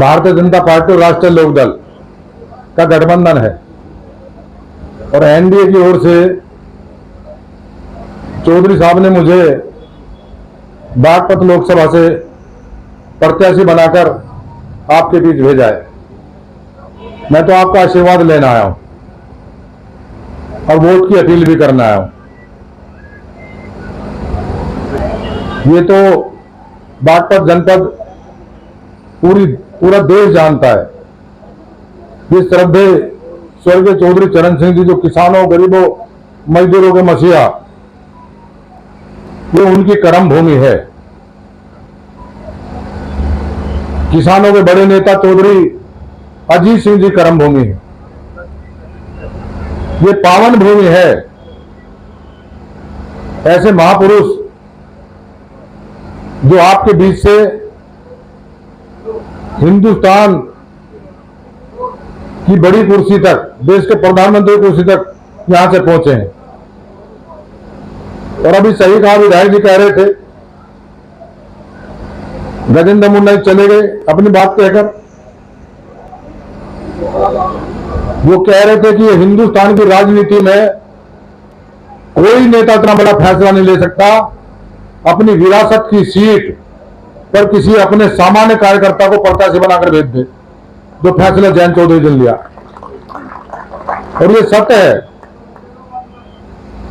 Bharatiya Janata party और राष्ट्रीय लोकदल का गठबंधन है और एनडीए की ओर से चौधरी साहब ने मुझे बागपत लोकसभा से प्रत्याशी बनाकर आपके बीच भेजा है। मैं तो आपका आशीर्वाद लेने आया हूं और वोट की अपील भी करने आया हूं। ये तो बागपत जनपद पूरा देश जानता है। जिस श्रद्धे स्वर्गीय चौधरी चरण सिंह जी जो किसानों, गरीबों, मजदूरों के मसीहा, ये उनकी कर्म भूमि है। किसानों के बड़े नेता चौधरी अजीत सिंह जी कर्म भूमि है। ये पावन भूमि है। ऐसे महापुरुष जो आपके बीच से हिंदुस्तान की बड़ी कुर्सी तक, देश के प्रधानमंत्री कुर्सी तक यहां से पहुंचे हैं। और अभी सही कहा, विधायक जी कह रहे थे गजेंद्र मुंडा चले गए अपनी बात कहकर। वो कह रहे थे कि हिंदुस्तान की राजनीति में कोई नेता इतना बड़ा फैसला नहीं ले सकता अपनी विरासत की सीट पर किसी अपने सामान्य कार्यकर्ता को प्रत्याशी बनाकर भेज दे, जो फैसला जयंत चौधरी ने लिया। और ये सत्य है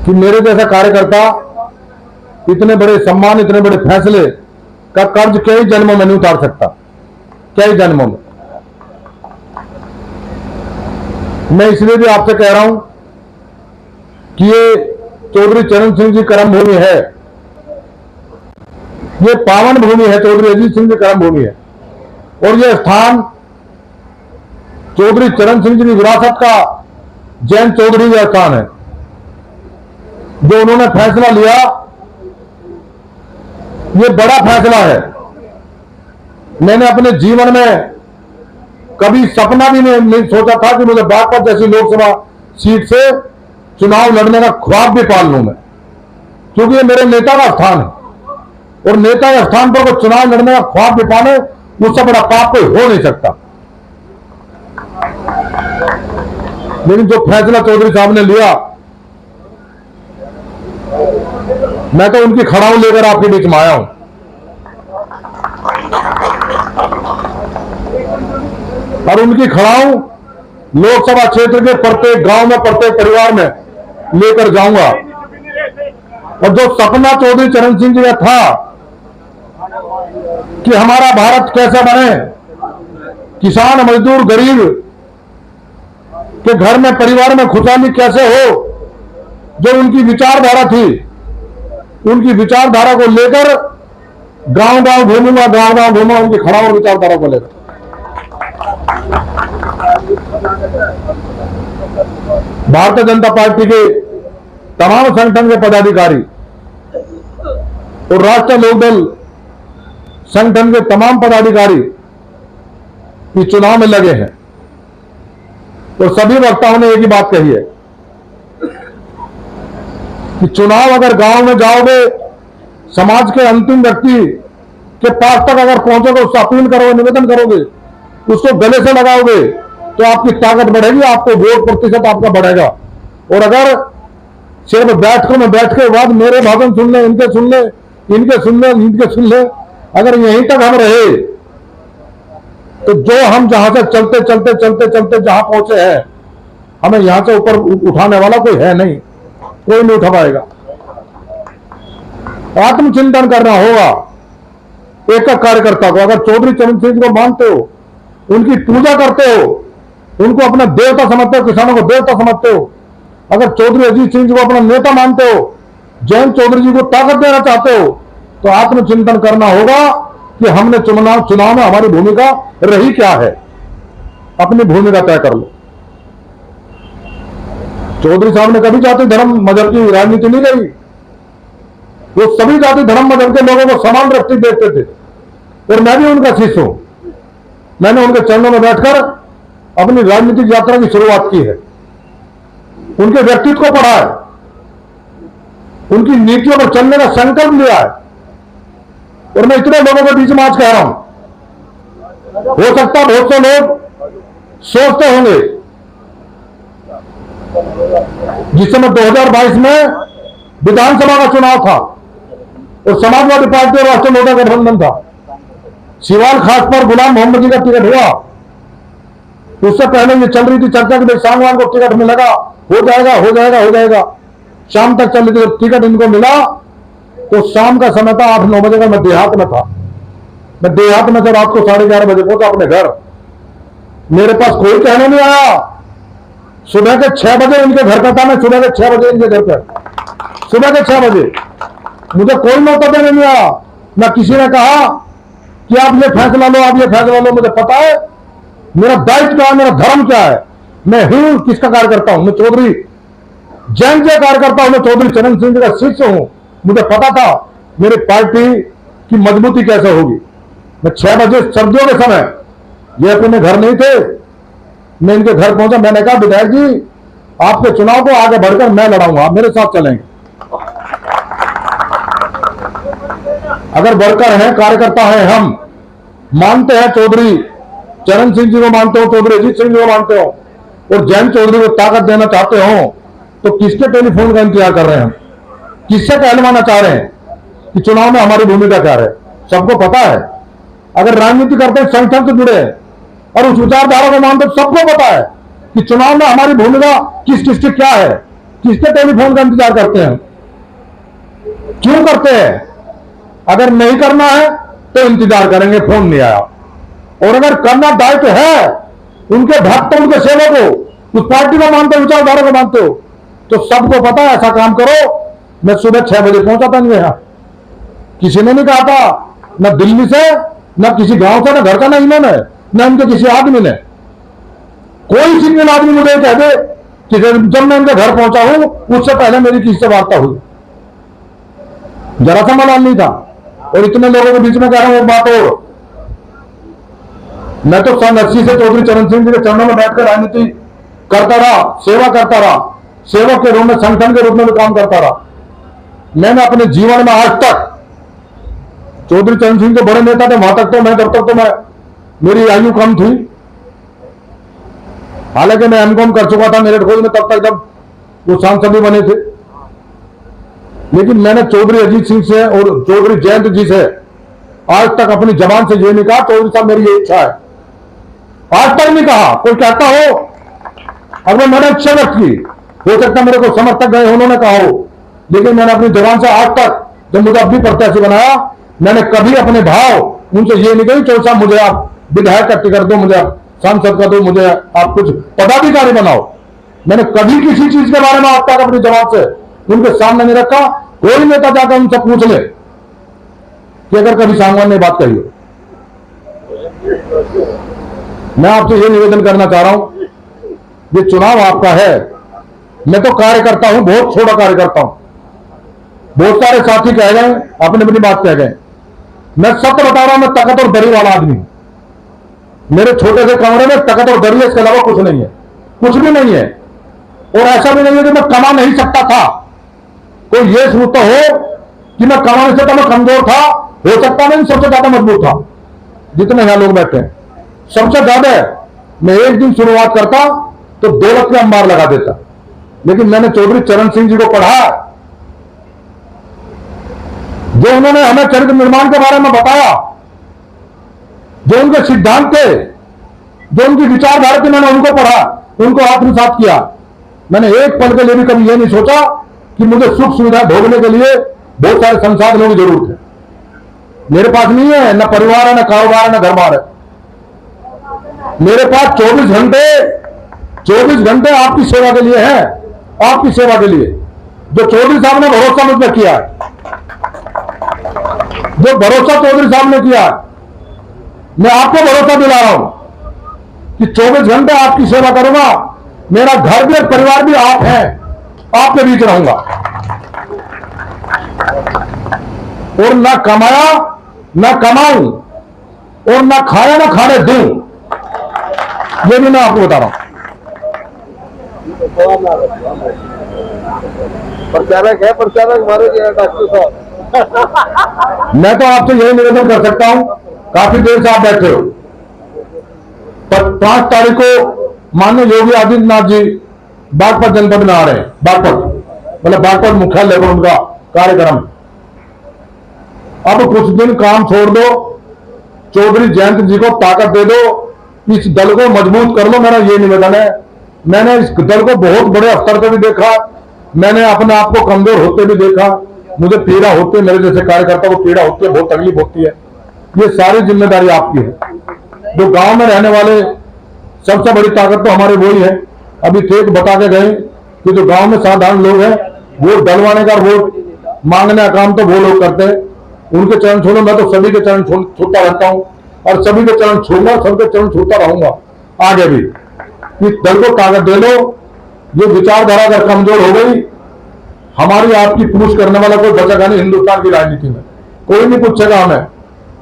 कि मेरे जैसा कार्यकर्ता इतने बड़े सम्मान, इतने बड़े फैसले का कर्ज कई जन्मों में नहीं उतार सकता, कई जन्मों में। मैं इसलिए भी आपसे कह रहा हूं कि ये चौधरी चरण सिंह जी कर्म भूमि है, ये पावन भूमि है, चौधरी अजीत सिंह जी कर्म भूमि है। और यह स्थान चौधरी चरण सिंह जी की विरासत का जयंत चौधरी का स्थान है। जो उन्होंने फैसला लिया, ये बड़ा फैसला है। मैंने अपने जीवन में कभी सपना भी नहीं सोचा था कि मुझे बागपत जैसी लोकसभा सीट से चुनाव लड़ने का ख्वाब भी पाल लूं मैं, क्योंकि ये मेरे नेता का स्थान है। और नेता के स्थान पर कोई चुनाव लड़ने का ख्वाब भी पाले, उससे बड़ा पाप कोई हो नहीं सकता। लेकिन जो फैसला चौधरी साहब ने लिया, मैं तो उनकी खड़ाऊ लेकर आपके बीच में आया हूं। और उनकी खड़ाऊ लोकसभा क्षेत्र के प्रत्येक गांव में, प्रत्येक परिवार में लेकर जाऊंगा। और जो सपना चौधरी चरण सिंह जी का था कि हमारा भारत कैसा बने, किसान, मजदूर, गरीब के घर में, परिवार में खुशहाली कैसे हो, जो उनकी विचारधारा थी, उनकी विचारधारा को लेकर गांव गांव घूमूंगा, गांव गांव घूमूंगा उनकी खड़ाऊ विचारधारा को लेकर। भारतीय जनता पार्टी के तमाम संगठन के पदाधिकारी और राष्ट्रीय लोकदल संगठन के तमाम पदाधिकारी इस चुनाव में लगे हैं। तो सभी वक्ताओं ने एक ही बात कही है कि चुनाव अगर गांव में जाओगे, समाज के अंतिम व्यक्ति के पास तक अगर पहुंचोगे, उससे अपील करोगे, निवेदन करोगे, उसको गले से लगाओगे, तो आपकी ताकत बढ़ेगी, आपको वोट प्रतिशत आपका बढ़ेगा। और अगर सिर्फ बैठकों में बैठ के बाद मेरे भाषण सुन ले, इनके सुन ले, इनके सुन ले, इनके सुन ले, अगर यहीं तक हम रहे तो जो हम जहां से चलते चलते चलते चलते जहां पहुंचे हैं, हमें यहां से ऊपर उठाने वाला कोई है नहीं, कोई नहीं उठा पाएगा। आत्मचिंतन करना होगा एक एक कार्यकर्ता को। अगर चौधरी चरण सिंह को मानते हो, उनकी पूजा करते हो, उनको अपना देवता समझते हो, किसानों को देवता समझते हो, अगर चौधरी अजीत सिंह जी को अपना नेता मानते हो, जयंत चौधरी जी को ताकत देना चाहते हो, तो आत्मचिंतन करना होगा कि हमने चुनाव में हमारी भूमिका रही क्या है। अपनी भूमिका तय कर लो। चौधरी साहब ने कभी जाति धर्म मजहब की राजनीति नहीं करी। वो सभी जाति धर्म मजहब के लोगों को समान दृष्टि देखते थे और मैं भी उनका शिष्य हूं। मैंने उनके चरणों में बैठकर अपनी राजनीतिक यात्रा की शुरुआत की है। उनके व्यक्तित्व को पढ़ा है, उनकी नीतियों पर चलने का संकल्प लिया है। और मैं इतने लोगों के बीच में आज कह रहा हूं हो सकता है बहुत से लोग सोचते होंगे जिस समय 2022 में विधानसभा का चुनाव था और समाजवादी पार्टी और राष्ट्रीय लोकदल गठबंधन था, सिवाल खास पर गुलाम मोहम्मद जी का टिकट हुआ। उससे पहले ये चल रही थी चर्चा कि सांगवान को टिकट मिलेगा, हो जाएगा हो जाएगा हो जाएगा। शाम तक चल रही थी, टिकट इनको मिला तो शाम का समय था 8-9 बजे का। मैं देहात में था, मैं देहात में से रात को 11:30 बजे पहुंचा अपने घर। मेरे पास कोई कहने नहीं आया। सुबह के 6 बजे इनके घर पर था मैं, सुबह के 6 बजे इनके घर पर, सुबह के 6 बजे मुझे कोई मौका देने नहीं आया। न किसी ने कहा कि आप ये फैसला लो, आप ये फैसला लो। मुझे पता है मेरा दायित्व क्या है, मेरा धर्म क्या है। मैं हूं किसका कार्यकर्ता हूं, मैं चौधरी जैन का कार्यकर्ता हूं, मैं चौधरी चरण सिंह जी का शिष्य हूं। मुझे पता था मेरी पार्टी की मजबूती कैसे होगी। मैं 6 बजे सर्दियों के समय, ये अपने घर नहीं थे, मैं इनके घर पहुंचा। मैंने कहा विधायक जी आपके चुनाव को आगे बढ़कर मैं लड़ाऊंगा, आप मेरे साथ चलेंगे। अगर वर्कर हैं, कार्यकर्ता हैं, हम मानते हैं चौधरी चरण सिंह जी को मानते हो, चौधरी अजीत सिंह जी को मानते हो और जैन चौधरी को ताकत देना चाहते हो तो किसके टेलीफोन का इंतजार कर रहे हैं हम? किससे कहलवाना चाह रहे हैं कि चुनाव में हमारी भूमिका क्या है? सबको पता है। अगर राजनीति करते हैं संगठन से जुड़े और उस विचारधारा को मानते सबको पता है कि चुनाव में हमारी भूमिका किस किस की क्या है। किसके टेलीफोन का इंतजार करते हैं? क्यों करते हैं? अगर नहीं करना है तो इंतजार करेंगे, फोन नहीं आया। और अगर करना दायित्व है उनके भक्त, उनके सेवक हो, उस पार्टी को मानते हो, विचारधारा को मानते हो तो सबको पता है ऐसा काम करो। मैं सुबह 6 बजे पहुंचा था इनके यहां, किसी ने नहीं कहा था, न दिल्ली से, न किसी गांव से, न घर का, न इन्होंने, न इनके किसी आदमी ने। कोई सिंगल आदमी मुझे कह दे कि जब मैं इनके घर पहुंचा हूं उससे पहले मेरी किसी से वार्ता हुई, जरा सा मलाल नहीं था। और इतने लोगों के बीच में कह रहा हूं एक बात और, मैं तो सन 80 से चौधरी चरण सिंह जी के चरणों में बैठकर राजनीति करता रहा, सेवा करता रहा, सेवक के रूप में, संगठन के रूप में भी काम करता रहा। मैंने अपने जीवन में आज तक, चौधरी चरण सिंह के बड़े नेता थे वहां तक तो मैं, जब तक तो मैं, मेरी आयु कम थी, हालांकि मैं एमकॉम कर चुका था मेरठ कॉलेज में तब तक जब वो सांसद भी बने थे। लेकिन मैंने चौधरी अजीत सिंह से और चौधरी जयंत जी से आज तक अपनी जबान से ये नहीं कहा चौधरी साहब मेरी ये इच्छा है, आज तक नहीं कहा। कोई कहता हो, अगर मैंने इच्छा व्यक्त की, हो सकता मेरे को समर्थक गए उन्होंने कहा हो, लेकिन मैंने अपनी जबान से आज तक, जब मुझे अब भी प्रत्याशी बनाया, मैंने कभी अपने भाव उनसे ये नहीं कही चौधरी साहब मुझे आप विधायक का टिकट दो, मुझे आप सांसद का दो, मुझे आप कुछ पदाधिकारी बनाओ। मैंने कभी किसी चीज के बारे में आज तक अपनी जबान से उनके सामने नहीं रखा। कोई नेता जाकर उनसे पूछ ले कि अगर कभी सांगवान ने बात कही हो। मैं आपसे ये निवेदन करना चाह रहा हूं, ये चुनाव आपका है। मैं तो कार्यकर्ता हूं, बहुत छोटा कार्यकर्ता हूं। बहुत सारे साथी कह गए, अपनी अपनी बात कह गए। मैं सत्य बता रहा हूं, मैं तकत और दरी वाला आदमी हूं। मेरे छोटे से कमरे में तकत और दरी है, इसके अलावा कुछ नहीं है, कुछ भी नहीं है। और ऐसा भी नहीं है कि मैं कमा नहीं सकता था। कोई ये सोचता हो कि मैं कमाने से तो मैं कमजोर था, हो सकता मैं सबसे ज्यादा मजबूत था। जितने यहां लोग बैठे हैं सबसे ज्यादा मैं एक दिन शुरुआत करता तो दौलत के अंबार लगा देता। लेकिन मैंने चौधरी चरण सिंह जी को पढ़ा, जो उन्होंने हमें चरित्र निर्माण के बारे में बताया, जो उनके सिद्धांत थे, जो उनकी विचारधारा थी, मैंने उनको पढ़ा, उनको आत्मसात किया। मैंने एक पल के लिए भी कभी यह नहीं सोचा कि मुझे सुख सुविधा भोगने के लिए बहुत सारे संसाधनों की जरूरत है। मेरे पास नहीं है, न परिवार है, न कारोबार है, न घर बार है। मेरे पास 24 घंटे आपकी सेवा के लिए है, आपकी सेवा के लिए। जो चौधरी साहब ने भरोसा मुझ पर किया है, जो भरोसा चौधरी साहब ने किया है, मैं आपको भरोसा दिला रहा हूं कि 24 घंटे आपकी सेवा करूंगा। मेरा घर भी और परिवार भी आप हैं, आपके बीच रहूंगा। और ना कमाया ना कमाऊं, और ना खाया ना खाने दूं, ये भी मैं आपको बता रहा हूं। प्रचारक है, प्रचारक मारे डॉक्टर साहब। मैं तो आपसे यही निवेदन कर सकता हूं, काफी देर से आप बैठे हो, पर 5 तारीख को माननीय योगी आदित्यनाथ जी बागपत जनपद में आ रहे हैं। बागपत मतलब बागपत मुख्यालय पर उनका कार्यक्रम। अब कुछ दिन काम छोड़ दो, चौधरी जयंत जी को ताकत दे दो, इस दल को मजबूत कर लो, मेरा ये निवेदन है। मैंने इस दल को बहुत बड़े स्तर पर भी देखा, मैंने अपने आप को कमजोर होते भी देखा, मुझे पीड़ा होती है, मेरे जैसे कार्यकर्ता को पीड़ा होती है, बहुत तकलीफ होती है। ये सारी जिम्मेदारी आपकी है। जो गांव में रहने वाले सबसे बड़ी ताकत तो हमारे वही है। अभी ठीक बता के गए कि जो गांव में साधारण लोग हैं, वोट डलवाने का, वोट मांगने का काम तो वो लोग करते हैं। उनके चरण छोड़ो, मैं तो सभी के चरण छूता रहता हूं और सभी के चरण छूंगा, सबके चरण छूता रहूंगा आगे भी। इस दल को ताकत दे लो। ये विचारधारा अगर कमजोर हो गई, हमारी आपकी पूछ करने वाला कोई बचेगा नहीं हिंदुस्तान की राजनीति में, कोई नहीं पूछेगा हमें।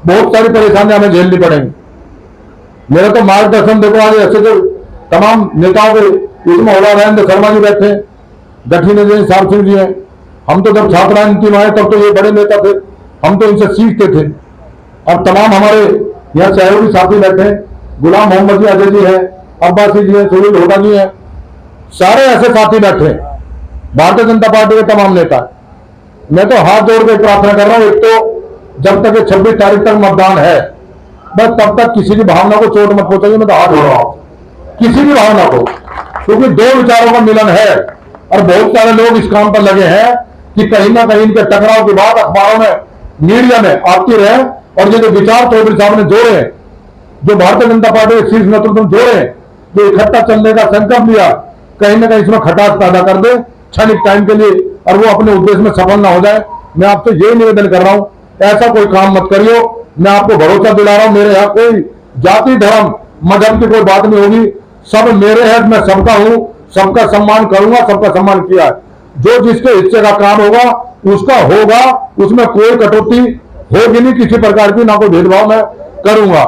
बहुत सारी परेशानियां हमें झेलनी पड़ेंगी। मेरा तो मार्गदर्शन देखो, आज ऐसे जो तमाम नेताओं के इसमें होला नरेंद्र शर्मा जी बैठे, गठिन जी, साहब सिंह जी हैं। हम तो जब छात्र राजनीति में आए तब तो ये बड़े नेता थे, हम तो इनसे सीखते थे। अब तमाम हमारे यहाँ सहयोगी साथी बैठे, गुलाम मोहम्मद जी, अजय जी है, अब्बासी जी है, सुनील होटा जी है, सारे ऐसे साथी बैठे भारतीय जनता पार्टी के तमाम नेता। मैं तो हाथ जोड़ के प्रार्थना कर रहा हूं, एक तो जब तक 26 तारीख तक मतदान है, बस तब तक किसी की भावना को चोट मत पहुंचाइए। मैं तो हाथ जोड़ रहा हूं किसी भी भावना को, क्योंकि दो विचारों का मिलन है और बहुत सारे लोग इस काम पर लगे हैं कि कहीं ना कहीं इनके टकराव की बात अखबारों में, मीडिया में आती रहे। और ये जो विचार चौधरी साहब ने जोड़े हैं, जो भारतीय जनता पार्टी के शीर्ष नेतृत्व में जोड़े, जो इकट्ठा चलने का संकल्प लिया, कहीं ना कहीं इसमें खटास पैदा कर दे क्षणिक टाइम के लिए और वो अपने उद्देश्य में सफल ना हो जाए। मैं आपसे यही निवेदन कर रहा हूं, ऐसा कोई काम मत करियो। मैं आपको भरोसा दिला रहा हूं, मेरे यहाँ कोई जाति धर्म मजहब की कोई बात नहीं होगी, सब मेरे हैं, मैं सबका हूं, सबका सम्मान करूंगा, सबका सम्मान किया है। जो जिसके हिस्से का काम होगा उसका होगा, उसमें कोई कटौती होगी नहीं किसी प्रकार की, ना कोई भेदभाव मैं करूंगा।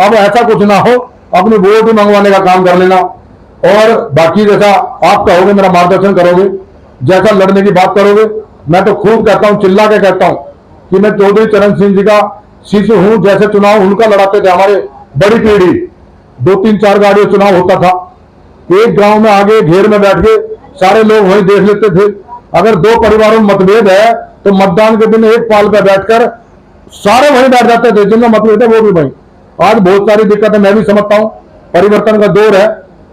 अब ऐसा कुछ ना हो, अपनी वोट भी मंगवाने का काम कर लेना और बाकी जैसा आप कहोगे, मेरा मार्गदर्शन करोगे, जैसा लड़ने की बात करोगे। मैं तो खूब कहता हूं, चिल्ला के कहता हूं कि मैं चौधरी चरण सिंह जी का शिष्य हूं। जैसे चुनाव उनका लड़ाते थे हमारे बड़ी पीढ़ी, 2-3-4 गाड़ियों चुनाव होता था, एक गांव में आगे घेर में बैठ के सारे लोग वहीं देख लेते थे। अगर 2 परिवारों में मतभेद है तो मतदान के दिन एक पाल पर बैठकर सारे वहीं बैठ जाते थे, जिनका मतभेद है वो भी वहीं। आज बहुत सारी दिक्कतें मैं भी समझता हूं, परिवर्तन का दौर है।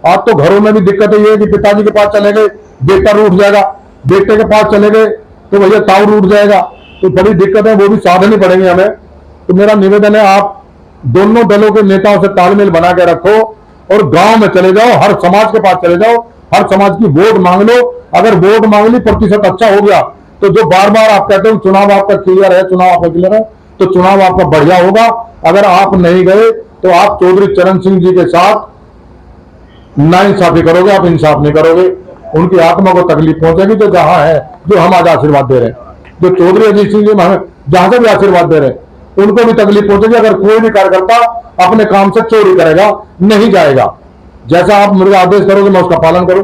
आज तो घरों में भी दिक्कत ये है कि पिताजी के पास चले गए बेटा रूठ जाएगा, बेटे के पास चले गए तो भैया ताऊ रूठ जाएगा, तो बड़ी दिक्कतें वो भी साधनी पड़ेंगी हमें। तो मेरा निवेदन है, आप दोनों दलों के नेताओं से तालमेल बना के रखो और गांव में चले जाओ, हर समाज के पास चले जाओ, हर समाज की वोट मांग लो। अगर वोट मांग ली, प्रतिशत अच्छा हो गया तो जो बार बार आप कहते हो चुनाव आपका क्लियर है, चुनाव आपका क्लियर है, तो चुनाव आपका बढ़िया होगा। अगर आप नहीं गए तो आप चौधरी चरण सिंह जी के साथ नाइंसाफी करोगे, आप इंसाफ नहीं करोगे, उनकी आत्मा को तकलीफ पहुंचेगी। जो जहां है, जो हम आज आशीर्वाद दे रहे हैं, जो चौधरी अजीत सिंह जी हमें जहां से भी आशीर्वाद दे रहे हैं, उनको भी तकलीफ पहुंचेगी अगर कोई भी कार्यकर्ता अपने काम से चोरी करेगा, नहीं जाएगा। जैसा आप मुझे आदेश करोगे मैं उसका पालन करूंगा।